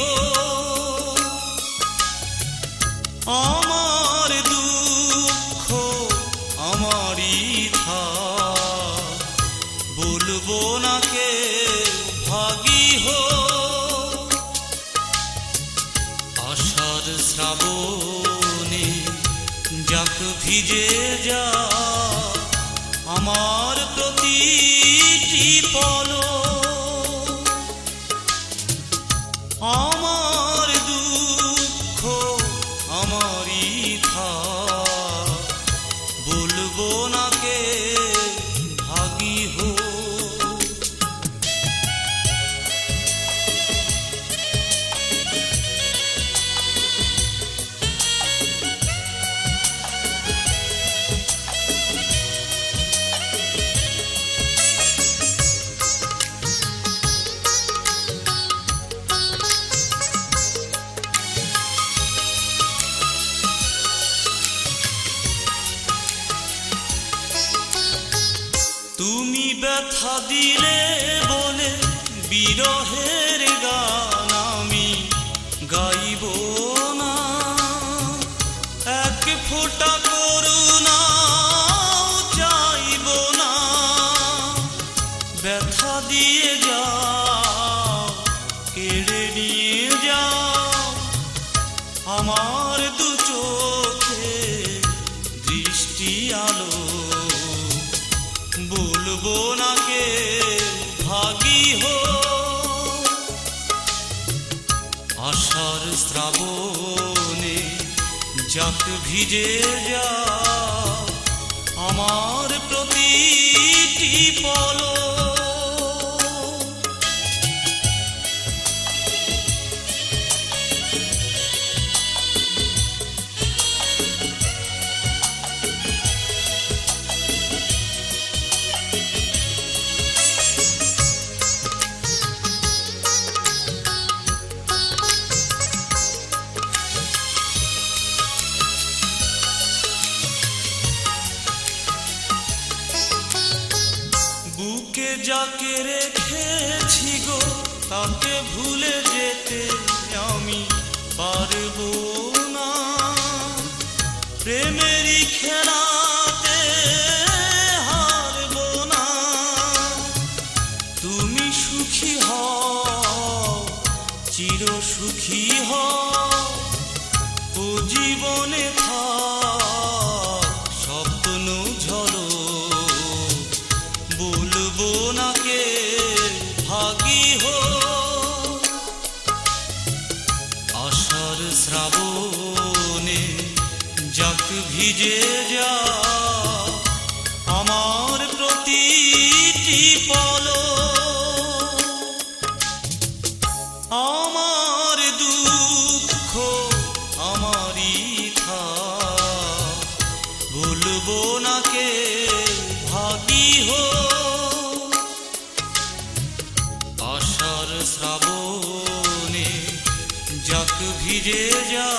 হো। আমার দুঃখ আমারই থাক, বলবো না কে ভাগী হো। আষাঢ় শ্রাবণে যাক ভিজে যা আমার প্রতিটি পলক। আমার দুঃখ আমারই থাক, বলবো না কে ভাগী হো। তুমি ব্যথা দিলে বলে বিরহের গান আমি গাইব না। এক ফোঁটা করুণাও চাইব না। ব্যথা দিয়ে যাও, কেড়ে নিয়ে যাও আমার দু চোখে দৃষ্টি আলো। বলবো না কে ভাগী হো। আষাঢ় শ্রাবণে যাক ভিজে যা আমার প্রতিটি পলক। বুকে যাকে রেখেছি গো তাকে ভুলে যেতে আমি পারবো না। প্রেমেরই খেলাতে হারবো না। তুমি সুখী হও, চির সুখী হও, ও জীবনে থাক স্বপ্ন ঝলো। বলবো না কে ভাগী হো। আষাঢ় শ্রাবণে যাক ভিজে যা আমার প্রতিটি পলক। আমার দুঃখ আমারই থাক, বলবো না কে ভাগী হো। আষাঢ় শ্রাবণে যাক ভিজে যা